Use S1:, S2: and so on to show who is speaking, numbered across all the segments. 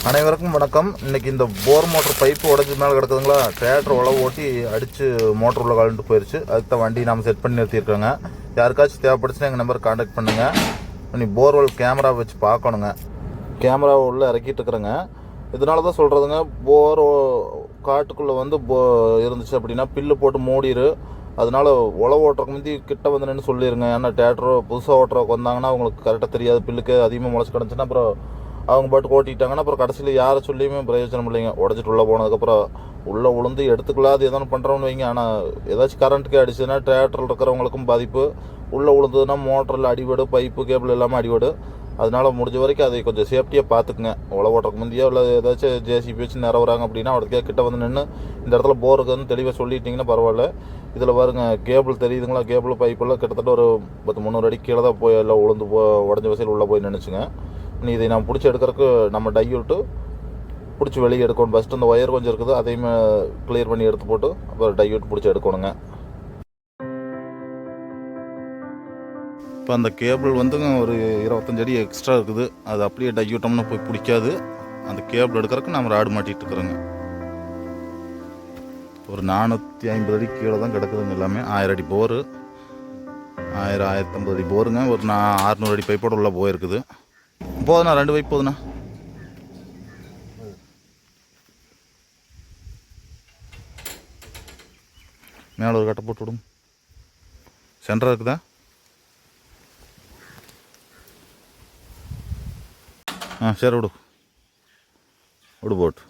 S1: அனைவருக்கும் வணக்கம். இன்றைக்கி இந்த போர் மோட்டர் பைப்பு உடஞ்சி மேலே கிடக்குதுங்களா, டிராக்டர் உழவு ஓட்டி அடித்து மோட்டர் உள்ள கலந்துட்டு போயிடுச்சு. அதுக்கு தான் வண்டி நம்ம செட் பண்ணி நிறுத்தியிருக்கோங்க. யாருக்காச்சும் தேவைப்படுச்சுன்னா எங்கள் நம்பர் கான்டாக்ட் பண்ணுங்கள். நீ போர்வெல் கேமரா வச்சு பார்க்கணுங்க. கேமரா உள்ளே இறக்கிட்டு இருக்கிறேங்க. இதனால தான் சொல்கிறதுங்க, போர் காட்டுக்குள்ளே வந்து இருந்துச்சு அப்படின்னா பில்லு போட்டு மூடிடு. அதனால உழவு ஓட்டுறக்கு முந்தி கிட்ட வந்து நின்று சொல்லிடுங்க. ஏன்னா டிராக்டரோ புதுசாக ஓட்டுறக்கு வந்தாங்கன்னா அவங்களுக்கு கரெக்டாக தெரியாது, பில்லுக்கு அதிகமாக முளைச்சி கிடந்துச்சுன்னா அப்புறம் அவங்க பாட்டு ஓட்டிட்டாங்கன்னா அப்புறம் கடைசியில் யாரை சொல்லியுமே பிரயோஜனம் இல்லைங்க. உடச்சிட்டு உள்ளே போனதுக்கப்புறம் உள்ளே உளுந்து எடுத்துக்கலாம், அது எதனா பண்ணுறோன்னு வைங்க. ஆனால் ஏதாச்சும் கரண்ட்டுக்கு அடிச்சுன்னா டிராக்டரில் இருக்கிறவங்களுக்கும் பாதிப்பு. உள்ளே உளுந்ததுன்னா மோட்டரில் அடிபடு, பைப்பு கேபிள் எல்லாமே அடிபடு. அதனால் முடிஞ்ச வரைக்கும் அதை கொஞ்சம் சேஃப்டியாக பார்த்துக்குங்க. உழவு ஓட்டுறக்கு முந்தையோ இல்லை ஏதாச்சும் ஜேசிபி வச்சு நிறவுறாங்க அப்படின்னா அவருக்கு கிட்ட வந்து நின்று இந்த இடத்துல போர் இருக்குதுன்னு தெளிவாக சொல்லிட்டிங்கன்னா பரவாயில்ல. இதில் பாருங்க, கேபிள் தெரியுதுங்களா, கேபிள் பைப்பெல்லாம் கிட்டத்தட்ட ஒரு 300 அடி கீழே தான் போய் எல்லாம் உளுந்து உடஞ்ச வசதியில் உள்ளே போய் நினச்சிங்க. இதை நான் பிடிச்சி எடுக்கிறதுக்கு நம்ம டை விட்டு பிடிச்சி வெளியே எடுக்கணும். ஃபஸ்ட்டு அந்த ஒயர் கொஞ்சம் இருக்குது, அதையுமே கிளியர் பண்ணி எடுத்து போட்டு அப்புறம் டை விட்டு பிடிச்சி எடுக்கணுங்க. இப்போ அந்த கேபிள் வந்துங்க ஒரு 25 அடி எக்ஸ்ட்ரா இருக்குது. அது அப்படியே டை விட்டோம்னா போய் பிடிக்காது. அந்த கேபிள் எடுக்கிறதுக்கு நம்ம ராடு மாட்டிகிட்டு இருக்கிறோங்க. ஒரு 450 அடி கீழே தான் கிடக்குதுங்க. எல்லாமே 1000 அடி போரு, 1050 அடி போருங்க. ஒரு 600 அடி பைப்போடு உள்ளே போயிருக்குது. போதுண்ணா, 2 பைப் போதுண்ணா. மேலே ஒரு கட்டை போட்டு விடும். சென்டராக இருக்குதா? சரி விடு போட்டு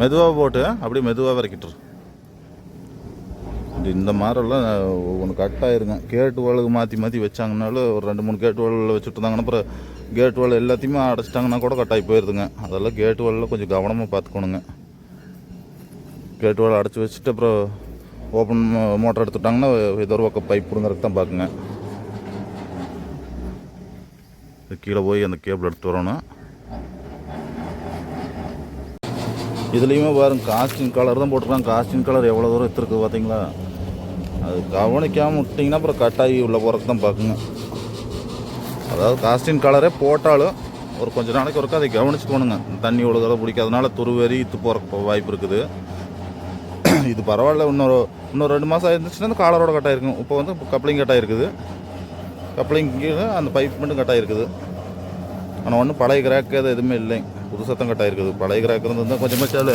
S1: மெதுவாக போட்டு அப்படியே மெதுவாக வரைக்கிட்டுரு. இந்த மாதிரிலாம் ஒன்று கட் ஆயிருங்க. கேட்டு வாளுக்கு மாற்றி வச்சாங்கனாலும் ஒரு 2-3 கேட்டு வாளில் வச்சுட்டு இருந்தாங்கன்னா அப்புறம் கேட்டு வாள் எல்லாத்தையுமே அடைச்சிட்டாங்கன்னா கூட கட்டாகி போயிருதுங்க. அதெல்லாம் கேட்டு வாளில் கொஞ்சம் கவனமாக பார்த்துக்கணுங்க. கேட்டு வாள் அடைச்சி வச்சுட்டு அப்புறம் ஓப்பன் மோட்டர் எடுத்துட்டாங்கன்னா ஏதோ ஒரு பக்கம் பைப் பிடுங்கிறதுக்கு தான் பார்க்குங்க. கீழே போய் அந்த கேபிள் எடுத்து வரணும். இதுலேயுமே பாருங்க, காஸ்டின் கலர் தான் போட்டிருக்காங்க. காஸ்டின் கலர் எவ்வளோ தூரம் எடுத்துருக்கு பார்த்தீங்களா? அது கவனிக்காமல் விட்டிங்கன்னா அப்புறம் கட்டாகி உள்ளே போகிறதுக்கு தான் பார்க்குங்க. அதாவது காஸ்டின் கலரே போட்டாலும் ஒரு கொஞ்சம் நாளைக்கு ஒருக்கா அதை கவனிச்சுக்கணுங்க. தண்ணி ஒழுகிறத பிடிக்காதனால துருவெறி இத்து போகிறக்கு வாய்ப்பு இருக்குது. இது பரவாயில்ல, இன்னொரு 2 மாதம் ஆயிருந்துச்சுன்னா அந்த காலரோட கட்டாயிருக்கும். இப்போ வந்து கப்ளிங் கட்டாயிருக்குது. கப்ளிங் கீழே அந்த பைப் மட்டும் கட்டாயிருக்குது. ஆனால் ஒன்றும் பழைய கிராக்கு அது எதுவுமே இல்லைங்க, புது சத்தம் கட்டாயிருக்குது. பழைய கிராக் இருந்ததுதான் கொஞ்சமாக சில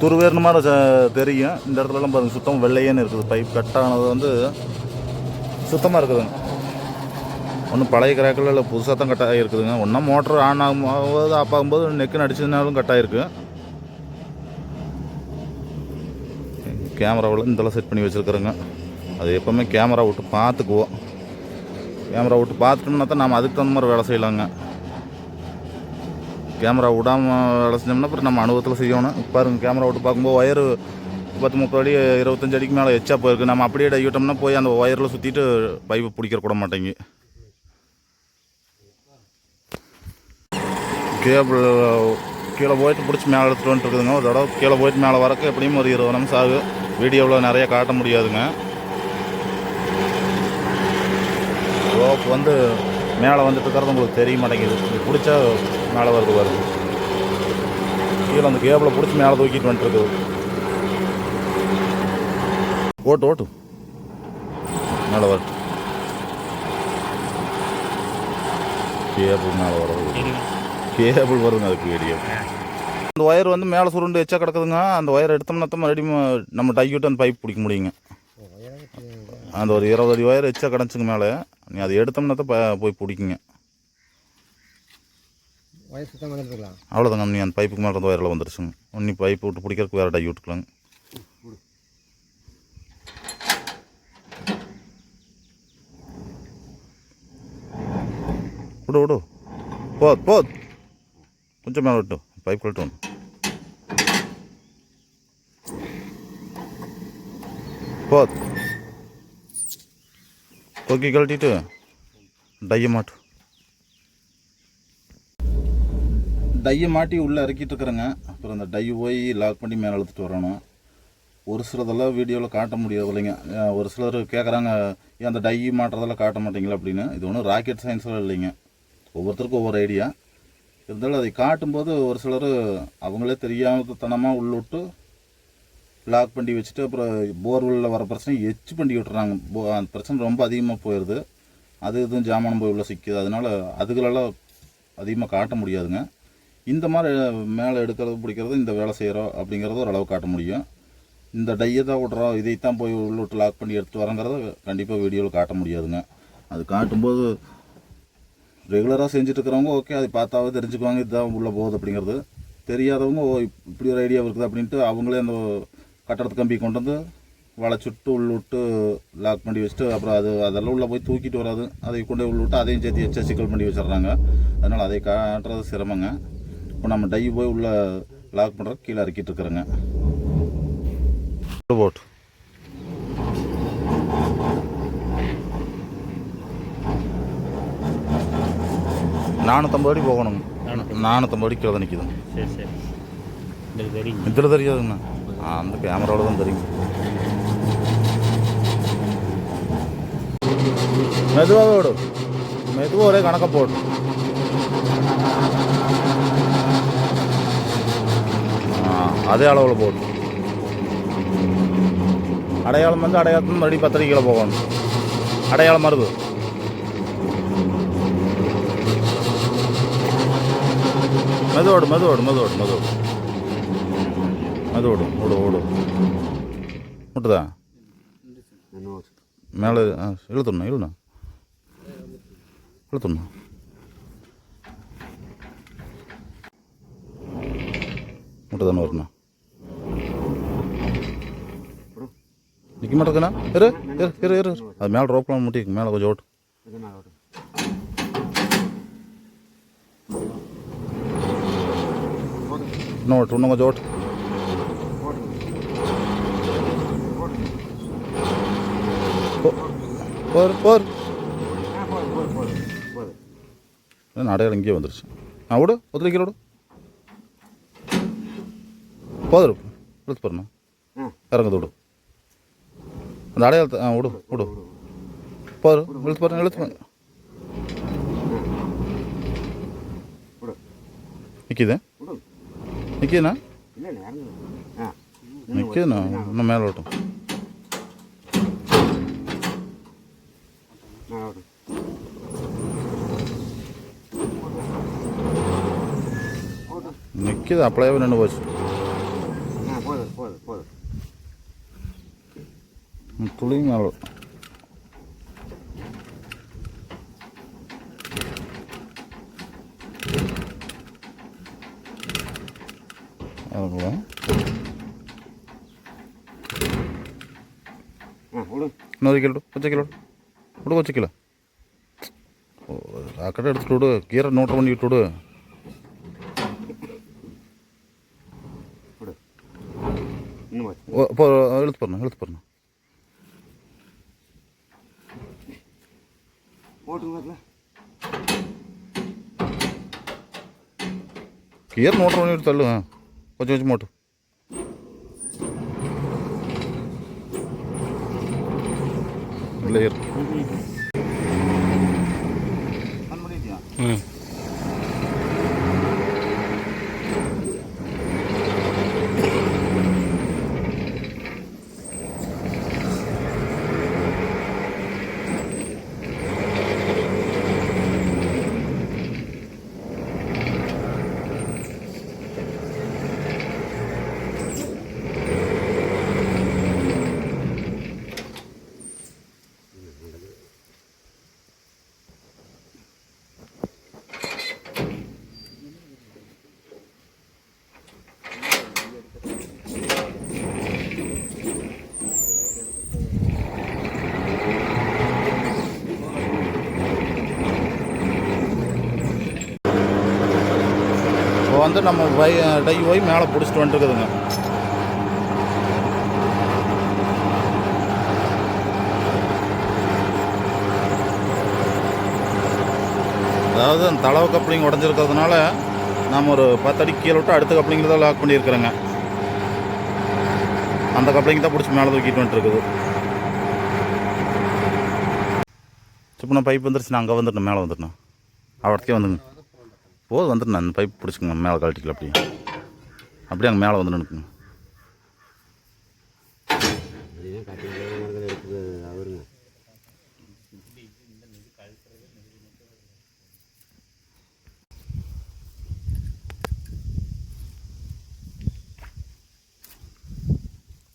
S1: துருவேறுன மாதிரி தெரியும். இந்த இடத்துலலாம் பாருங்கள், சுத்தம் வெள்ளையேன்னு இருக்குது. பைப் கட்டானது வந்து சுத்தமாக இருக்குதுங்க. ஒன்றும் பழைய கிராக்கில் இல்லை, புது சத்தம் கட்டாயிருக்குதுங்க. ஒன்றா மோட்டர் ஆன் ஆகும்போது ஆஃப் ஆகும்போது நெக்குன்னு அடிச்சதுனாலும் கட்டாயிருக்கு. கேமராவில் இதெல்லாம் செட் பண்ணி வச்சுருக்குறோங்க. அது எப்போவுமே கேமரா விட்டு பார்த்துக்குவோம். கேமரா விட்டு பார்த்துட்டோம்னா தான் நாம் அதுக்கு தகுந்த மாதிரி வேலை செய்யலாங்க. கேமரா விடாமல் வேலை செஞ்சோம்னா அப்புறம் நம்ம அனுபவத்தில் செய்யணும். பாருங்கள், கேமரா விட்டு பார்க்கும்போது ஒயரு 10-30 அடி 25 அடிக்கு மேலே எச்சா போயிருக்கு. நம்ம அப்படியே டைவிட்டோம்னா போய் அந்த ஒயரில் சுற்றிட்டு பைப்பை பிடிக்கிற கூட மாட்டேங்க. கேபிள் கீழே போயிட்டு பிடிச்சி மேலே எடுத்துகிட்டு வந்துட்டுருக்குதுங்க. ஒரு தடவை கீழே போயிட்டு மேலே வரக்கு எப்படியும் ஒரு 20 நிமிஷம் ஆகும். வீடியோவில் நிறைய காட்ட முடியாதுங்க. ரோப் வந்து மேலே வந்துட்டு இருக்கிறது உங்களுக்கு தெரிய மாட்டேங்குது. பிடிச்சா மேலே வருது. கீழே அந்த கேபிளை பிடிச்சி மேலே தூக்கிட்டு வந்துட்டுருக்குது. ஓட்டு மேலே வரட்டு. கேபிள் மேலே வருது, கேபிள் வருதுங்க. அதுக்கு வீடியோ அந்த ஒயர் வந்து மேலே சுருண்டு எச்சா கிடக்குதுங்க. அந்த ஒயர் எடுத்தோம்னா தான் மறுபடியும் நம்ம டை விட்டு அந்த பைப் பிடிக்க முடியுங்க. அந்த ஒரு 20 அடி ஒயர் எச்சா கிடச்சிங்க மேலே, நீ அதை எடுத்தோம்னா தான் போய் பிடிக்குங்க. அவ்வளோதாங்க, நீ அந்த பைப்புக்கு மேலே இருந்த ஒயரில் வந்துருச்சுங்க. நீ பைப்பு விட்டு பிடிக்கிறதுக்கு வேறு டை விட்டுக்கலாங்க. விடு போது கொஞ்சம் மேலே விட்டு பைப் கழட்டு வந்து போது கொக்கி கழட்டிட்டு டையை மாட்டி உள்ளே இறக்கிட்டு இருக்கிறேங்க. அப்புறம் அந்த டை போய் லாக் பண்ணி மேலே இழுத்துட்டு வரணும். ஒரு சிலதெல்லாம் வீடியோவில் காட்ட முடியாது இல்லைங்க. ஒரு சிலர் கேட்குறாங்க, ஏன் அந்த டை மாட்டுறதெல்லாம் காட்ட மாட்டீங்களா அப்படின்னு. இது ஒன்றும் ராக்கெட் சயின்ஸ்லாம் இல்லைங்க. ஒவ்வொருத்தருக்கும் ஒவ்வொரு ஐடியா. இருந்தாலும் அதை காட்டும்போது ஒரு சிலர் அவங்களே தெரியாமத்தனமாக உள்ளுட்டு லாக் பண்ணி வச்சுட்டு அப்புறம் போர்வெல்லில் வர பிரச்சனை எச்சு பண்ணி விட்டுறாங்க. அந்த பிரச்சனை ரொம்ப அதிகமாக போயிடுது. அது இதுவும் ஜாமானம் போய் உள்ள சிக்குது. அதனால் அதுகளெல்லாம் அதிகமாக காட்ட முடியாதுங்க. இந்த மாதிரி மேலே எடுக்கிறது பிடிக்கிறது இந்த வேலை செய்கிறோம் அப்படிங்கிறத ஓரளவு காட்ட முடியும். இந்த டையை தான் விட்றோம், இதைத்தான் போய் உள்ளுட்டு லாக் பண்ணி எடுத்து வரங்கிறத கண்டிப்பாக வீடியோவில் காட்ட முடியாதுங்க. அது காட்டும்போது ரெகுலராக செஞ்சுட்டு இருக்கிறவங்க ஓகே அதை பார்த்தாவே தெரிஞ்சுக்குவாங்க இதுதான் உள்ளே போகுது அப்படிங்கிறது. தெரியாதவங்க ஓ இப்படி ஒரு ஐடியா இருக்குது அப்படின்ட்டு அவங்களே அந்த கட்டடத்து கம்பி கொண்டு வந்து வளைச்சுட்டு உள்ளுட்டு லாக் பண்ணி வச்சுட்டு அப்புறம் அதெல்லாம் உள்ளே போய் தூக்கிட்டு வராது. அதை கொண்டு உள்ளுட்டு அதையும் சேர்த்து எச்சா சிக்கல் பண்ணி வச்சிடுறாங்க. அதனால் அதை காட்டுறது சிரமங்க. இப்போ நம்ம டை போய் உள்ளே லாக் பண்ணுறது கீழே இறக்கிட்டு இருக்கிறோங்க. போட் 450 அடி போகணுங்க. 450 அடி கீழே நிற்கிதுங்க.
S2: சரி சரி.
S1: இதில் தெரியாதுங்கண்ணா, அந்த கேமராவில் தான் தெரியுங்க. மெதுவாகவே விடும், மெதுவாக ஒரே கணக்காக போடும். அதே அளவில் போடும். அடையாளம் வந்து அடையாளத்துலேருந்து மறுபடியும் 10 அடி கீழே போகணும். அடையாளம் மருது மெதுவோடு மெதுவோடு மெதுவோடு மெதுவோடு மெதுவோடு ஓடு ஓடு முட்டுதா மேலே இழுத்துடணும் இழுண்ணா இழுத்துடணும். முட்டுதானே வரணும். நிற்க மாட்டேங்கண்ணா. இரு இரு இரு இரு அது மேலே ரோப்பெலாம் முட்டிக்கு மேலே கொஞ்சம் ஓட்டு. இன்னும் ஓட்டு, இன்னும் கொஞ்சம் ஓட்டு. போர் போர் அடையாளம் இங்கேயே வந்துருச்சு. விடு ஒத்துழைக்கிற விடு. போதும் இழுத்து போறணும். இறங்குது விடு. அந்த அடையாளத்தை விடு விடு. போதும் இழுத்து பாருங்க இழுத்து நிற்கிது நிற்கிதுண்ணா நிற்கிதுண்ணா. இன்னும் மேலே ஓட்டும். நிற்கிது அப்படியே நின்று போச்சு. துளியும் மேலே இன்னொரு கிலோ கொஞ்சம் கிலோ விடு கொஞ்சம் கிலோ அக்கடை எடுத்துட்டு விடு. கீரை நோட்டை பண்ணி விட்டு விடு. இப்போ இழுத்து போறணும் இழுத்து போறணும். கீரை நோட்டை பண்ணி விட்டு தள்ளு. கொஞ்சம் கொஞ்சம் மோட்டு. இல்லை வந்து நம்ம டை போய் மேலே பிடிச்சிட்டு வந்துட்டுருக்குதுங்க. அதாவது அந்த தளவு கப்ளிங் உடஞ்சிருக்கிறதுனால நம்ம ஒரு 10 அடி கீழே விட்டு அடுத்த கப்ளிங்கில் தான் லாக் பண்ணியிருக்கிறேங்க. அந்த கப்ளிங் தான் பிடிச்சி மேலே தூக்கிட்டு வந்துட்டுருக்குது. இப்போ நான் பைப் வந்துருச்சு. நான் அங்கே வந்துட்டேன், மேலே வந்துட்டேன். அவடத்துக்கே வந்துங்க. போது வந்துட்டு நான் அந்த பைப் பிடிச்சிக்கங்க, மேலே கழட்டிக்கல அப்படியே அப்படியே அங்கே மேலே வந்து நினைக்குங்க.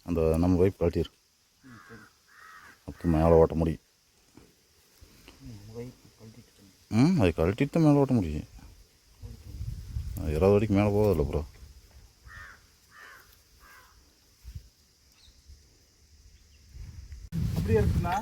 S1: அந்த நம்ம பைப் கழட்டிடு, அப்போ மேலே ஓட்ட முடியும். அது கழட்டிட்டு தான் மேலே ஓட்ட முடியும். 20 அடிக்கு மேலே போகுதில்ல ப்ரோ. அப்படியே இருக்குண்ணா.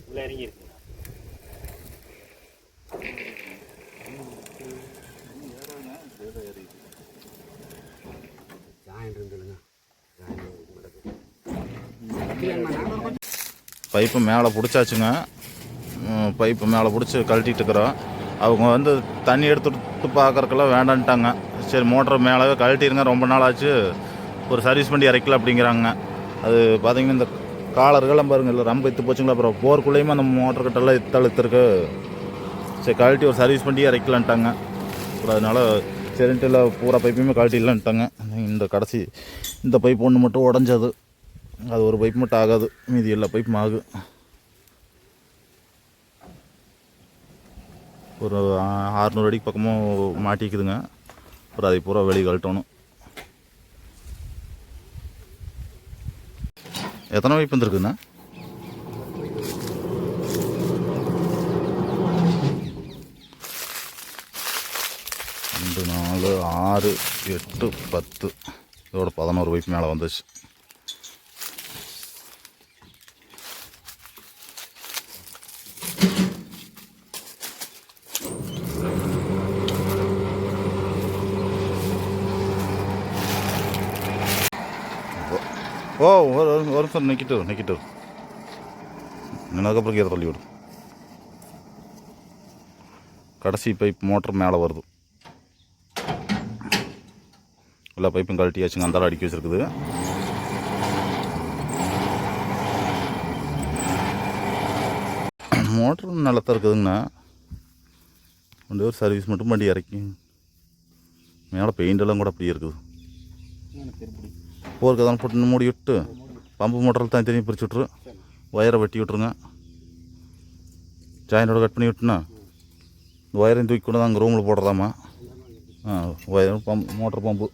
S2: உள்ள இறங்கி இருக்குங்க.
S1: பைப்பு மேலே பிடிச்சாச்சுங்க. பைப்பு மேலே பிடிச்சி கழட்டிட்டு இருக்கிறோம். அவங்க வந்து தண்ணி எடுத்துட்டு பார்க்குறக்கெல்லாம் வேண்டான்ட்டாங்க. சரி மோட்டர் மேலே கழட்டிடுங்க, ரொம்ப நாள் ஆச்சு, ஒரு சர்வீஸ் பண்ணி இறக்கல அப்படிங்கிறாங்க. அது பார்த்தீங்கன்னா இந்த காலர்கள்லாம் பாருங்கள், இல்லை ரொம்ப இத்து போச்சுங்களா. அப்புறம் போர்க்குள்ளேயுமே அந்த மோட்டர் கிட்டெல்லாம் இத்தழுத்துருக்கு. சரி கழட்டி ஒரு சர்வீஸ் பண்ணி இறக்கலான்ட்டாங்க. அப்புறம் அதனால் சரின்ட்டு இல்லை, பூரா பைப்பையுமே கழட்டிடலான்ட்டாங்க. இந்த கடைசி இந்த பைப் ஒன்று மட்டும் உடஞ்சது, அது ஒரு பைப் மட்டும் ஆகாது, மீதி எல்லா பைப்பும் ஆகும். ஒரு 600 அடிக்கு பக்கமாக மாட்டிக்குதுங்க. அப்புறம் அதை பூரா வெளியே கழட்டணும். எத்தனை பைப் வந்துருக்குண்ணா? 2 4 6 8 10, இதோட 11 பைப் மேலே வந்துச்சு. ஓ ஒரு நிமிஷம் நிற்கிட்டு நின்னதுக்கப்புறம் கீரை தள்ளி விடும். கடைசி பைப் மோட்டர் மேலே வருது. எல்லா பைப்பும் கழட்டியாச்சுங்க, அந்த அடுக்கி வச்சுருக்குது. மோட்டர் நல்லத்தான் இருக்குதுங்கண்ணா. ரெண்டு பேர் சர்வீஸ் மட்டும் பண்ணி இறக்கி மேலே பெயிண்டெல்லாம் கூட அப்படியே இருக்குது. போருக்கு தான் போட்டு மூடி விட்டு பம்பு மோட்டரில் தான் தனியாக பிரித்து விட்ரு, ஒயரை வெட்டி விட்ருங்க, ஜாயினோட கட் பண்ணி விட்டுனா இந்த ஒயரையும் தூக்கி கொண்டு தான் அங்கே ரூமில் போடுறதாம்மா. Wire pump motor pump